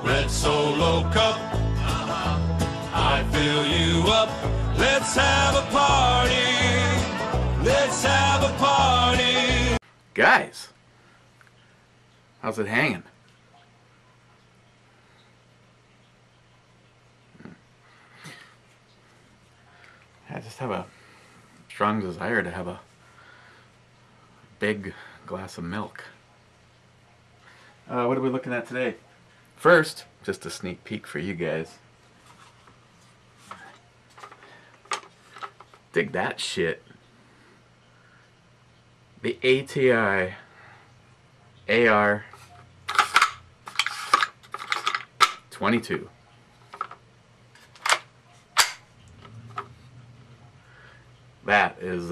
red Solo cup. I fill you up. Let's have a party. Let's have a party. Guys, how's it hanging? I just have a strong desire to have a big glass of milk. What are we looking at today? First, just a sneak peek for you guys. Dig that shit. The ATI AR 22. That is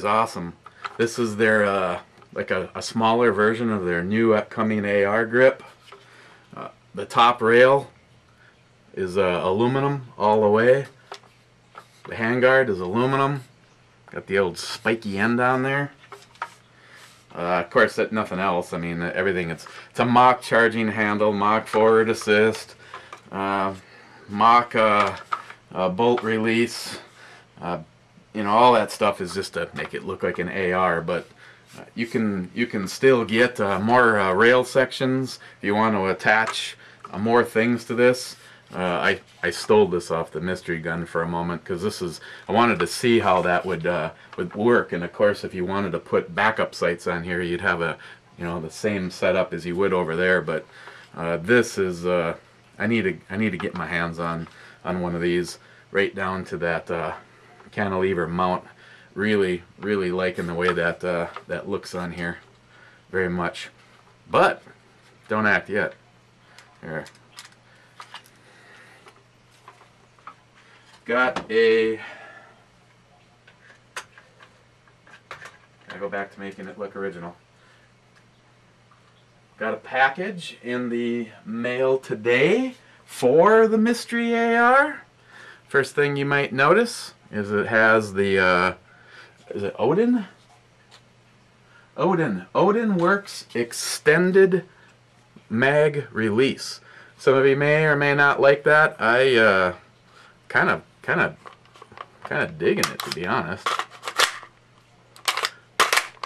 awesome. This is their like a smaller version of their new upcoming AR grip. The top rail is aluminum all the way. The handguard is aluminum. Got the old spiky end on there. Of course, nothing else. I mean, everything. It's a mock charging handle, mock forward assist, mock bolt release. You know, all that stuff is just to make it look like an AR. But you can still get more rail sections if you want to attach more things to this. I stole this off the mystery gun for a moment because I wanted to see how that would work. And of course, if you wanted to put backup sights on here, you'd have the same setup as you would over there. But this is I need to get my hands on one of these, right down to that cantilever mount. Really liking the way that that looks on here, very much. But don't act yet. Here. Got a... Gotta go back to making it look original. Got a package in the mail today for the mystery AR. First thing you might notice is it has the is it Odin? Odin Works extended mag release. Some of you may or may not like that. I kind of digging it, to be honest.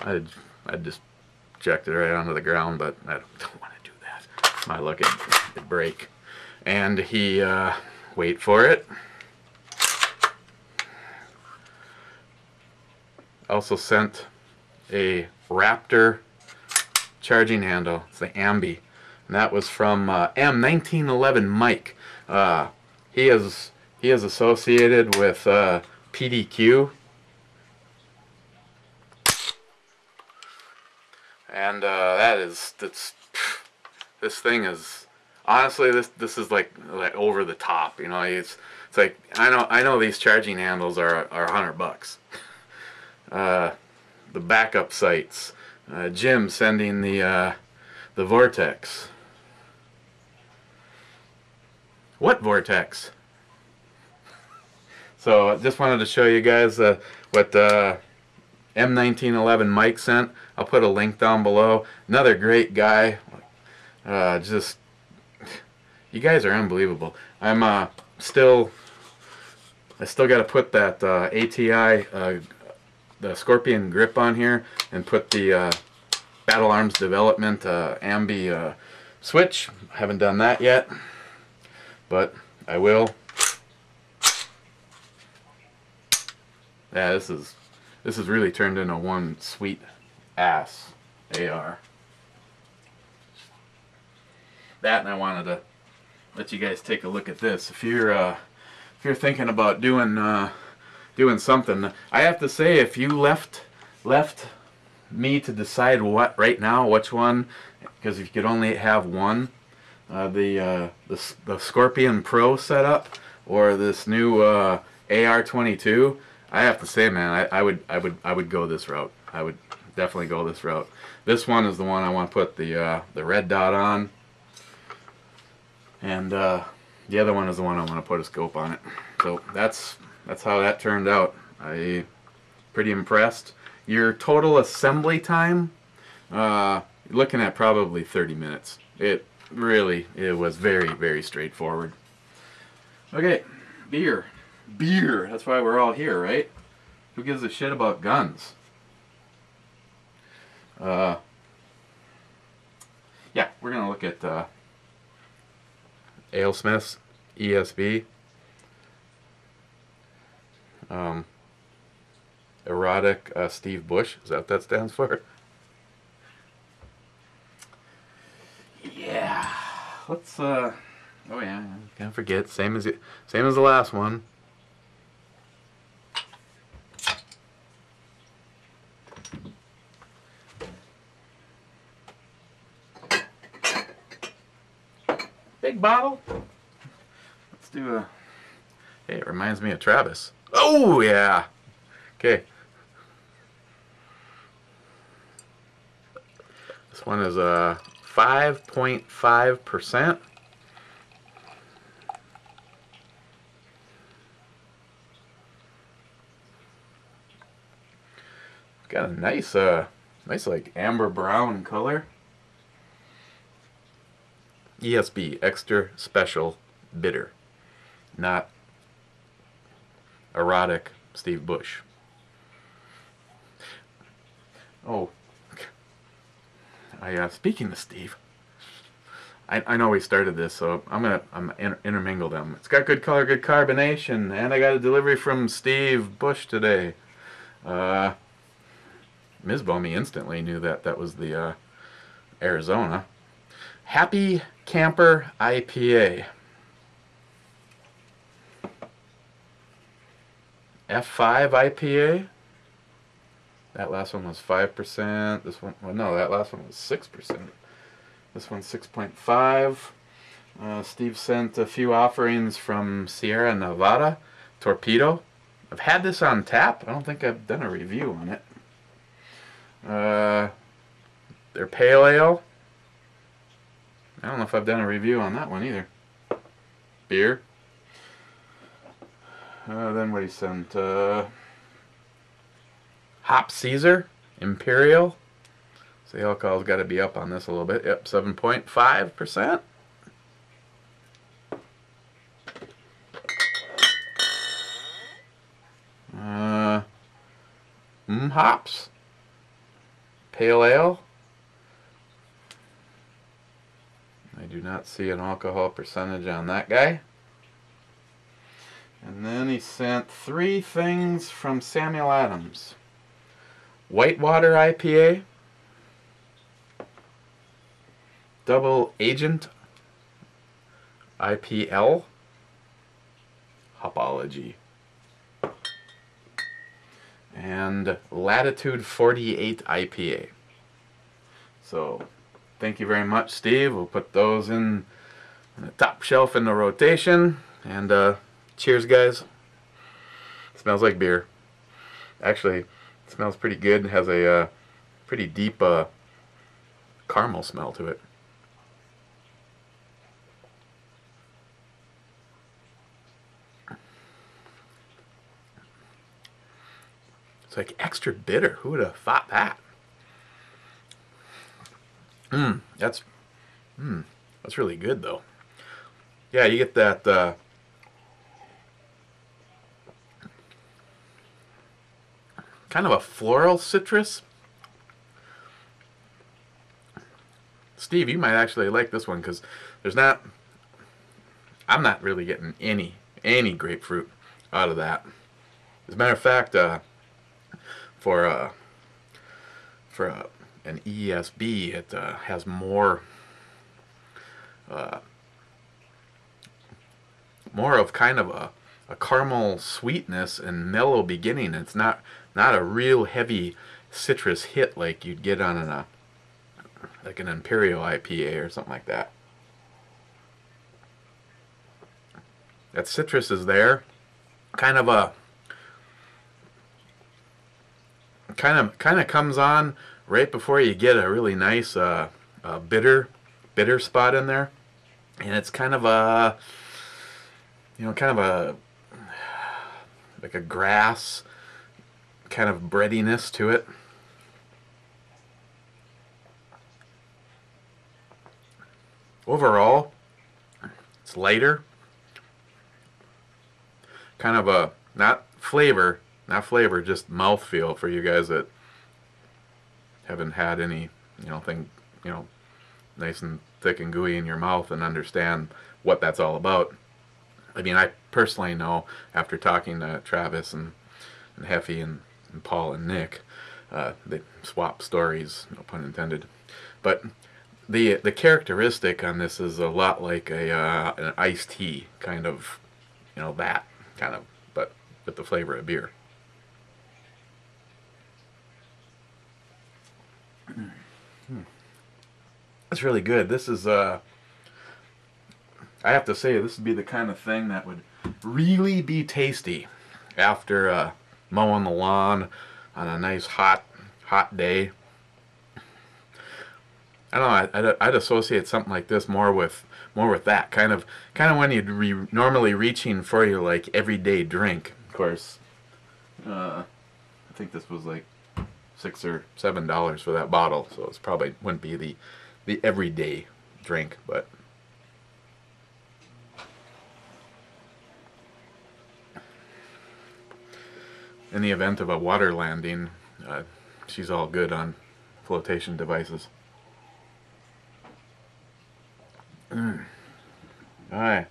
I just jacked it right onto the ground, but I don't want to do that. Might look it break. And he wait for it. Also sent a Raptor charging handle. It's the Ambi, and that was from M1911 Mike. He is associated with PDQ, and this thing is honestly this is like over the top. You know, it's like I know these charging handles are $100. The backup sights, Jim sending the Vortex. What Vortex? So I just wanted to show you guys what M1911 Mike sent. I'll put a link down below. Another great guy. Just, you guys are unbelievable. I still got to put that ATI the Scorpion grip on here and put the Battle Arms Development Ambi switch. Haven't done that yet, but I will. Yeah, this is really turned into one sweet ass AR. That, and I wanted to let you guys take a look at this. If you're thinking about doing something, I have to say, if you left me to decide right now which one, because if you could only have one, the Scorpion Pro setup or this new AR-22, I have to say, man, I would go this route. I would definitely go this route. This one is the one I want to put the red dot on, and the other one is the one I want to put a scope on it. So that's how that turned out. I'm pretty impressed. Your total assembly time, You're looking at probably 30 minutes. It was very, very straightforward. Okay, beer. Beer. That's why we're all here, right? Who gives a shit about guns? Yeah, we're gonna look at AleSmith's ESB. Erotic Steve Bush. Is that what that stands for? Yeah. Let's oh yeah, can't forget. Same as the last one. Big bottle. Let's do a. Hey, it reminds me of Travis. Oh yeah. Okay. This one is 5.5%. Got a nice like amber brown color. ESB, extra special bitter, not erotic Steve Bush. Oh, speaking of Steve, I know we started this, so I'm intermingle them. It's got good color, good carbonation, and I got a delivery from Steve Bush today. Ms. Bomey instantly knew that was the Arizona Happy Camper IPA. F5 IPA. That last one was 5%. This one, well, no, that last one was 6%. This one's 6.5. Steve sent a few offerings from Sierra Nevada Torpedo. I've had this on tap. I don't think I've done a review on it. Their pale ale. I don't know if I've done a review on that one either. Beer. Then what he sent? Hop Caesar Imperial. So the alcohol's got to be up on this a little bit. Yep, 7.5%. Hops. Pale ale. I do not see an alcohol percentage on that guy. And then he sent 3 things from Samuel Adams. Whitewater IPA. Double Agent IPL. Hopology. And Latitude 48 IPA. So, thank you very much, Steve. We'll put those in the top shelf in the rotation. And cheers, guys. It smells like beer. Actually, it smells pretty good. It has a pretty deep caramel smell to it. It's like extra bitter. Who would have thought that? That's really good though. Yeah, you get that kind of a floral citrus. Steve, you might actually like this one because I'm not really getting any grapefruit out of that. As a matter of fact, for an ESB, it has more of kind of a caramel sweetness and mellow beginning. It's not a real heavy citrus hit like you'd get on like an Imperial IPA or something like that. That citrus is there, kind of comes on right before you get a really nice bitter spot in there, and it's kind of a like a grass kind of breadiness to it. overall, it's lighter. Kind of a, not flavor, just mouthfeel for you guys that haven't had any, thing, nice and thick and gooey in your mouth and understand what that's all about. I mean, I personally know after talking to Travis and Heffy and Paul and Nick, they swap stories, no pun intended. But the characteristic on this is a lot like an iced tea, kind of, that kind of, but with the flavor of beer. It's really good. This is I have to say, this would be the kind of thing that would really be tasty after mowing the lawn on a nice hot day. I don't know. I'd associate something like this more with that kind of when you'd normally reaching for your like everyday drink. Of course, I think this was like $6 or $7 for that bottle, so it's probably wouldn't be the everyday drink, but. In the event of a water landing, she's all good on flotation devices. Alright.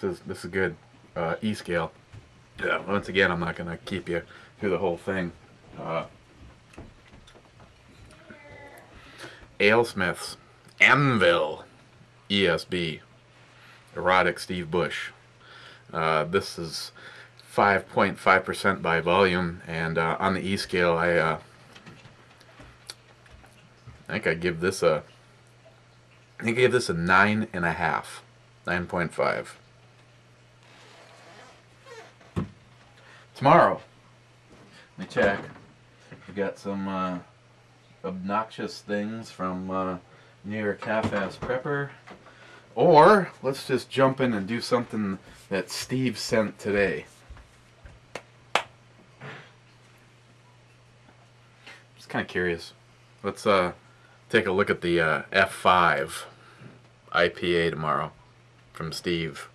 This is good. E-scale. Yeah, once again, I'm not going to keep you through the whole thing. AleSmith's ANVIL ESB. Erotic Steve Bush. This is 5.5% by volume, and on the E-scale, I think I give this a 9.5, 9.5. Tomorrow, let me check. We got some obnoxious things from New York Half-Ass Prepper. Or, let's just jump in and do something that Steve sent today. Just kind of curious. Let's take a look at the F5 IPA tomorrow from Steve.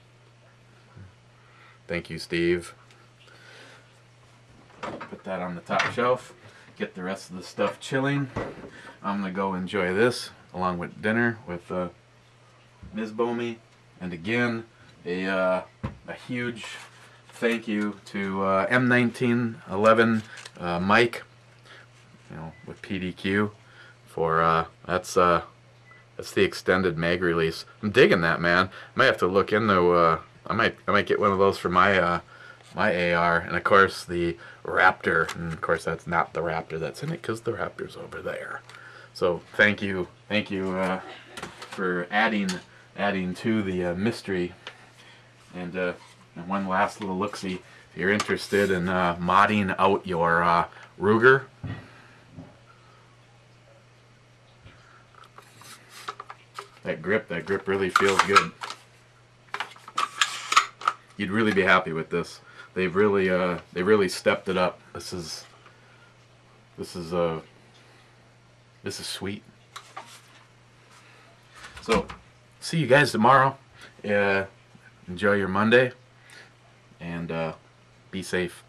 Thank you, Steve. Put that on the top shelf. Get the rest of the stuff chilling. I'm going to go enjoy this along with dinner with Ms. Bomey, and again a huge thank you to M1911 Mike, with PDQ for that's the extended mag release. I'm digging that, man. I might have to look into I might get one of those for my my AR, and of course the Raptor, and of course that's not the Raptor that's in it because the Raptor's over there. So thank you for adding to the mystery. And one last little look-see. If you're interested in modding out your Ruger, that grip really feels good. You'd really be happy with this. They really stepped it up. This is sweet. So, see you guys tomorrow. Enjoy your Monday, and be safe.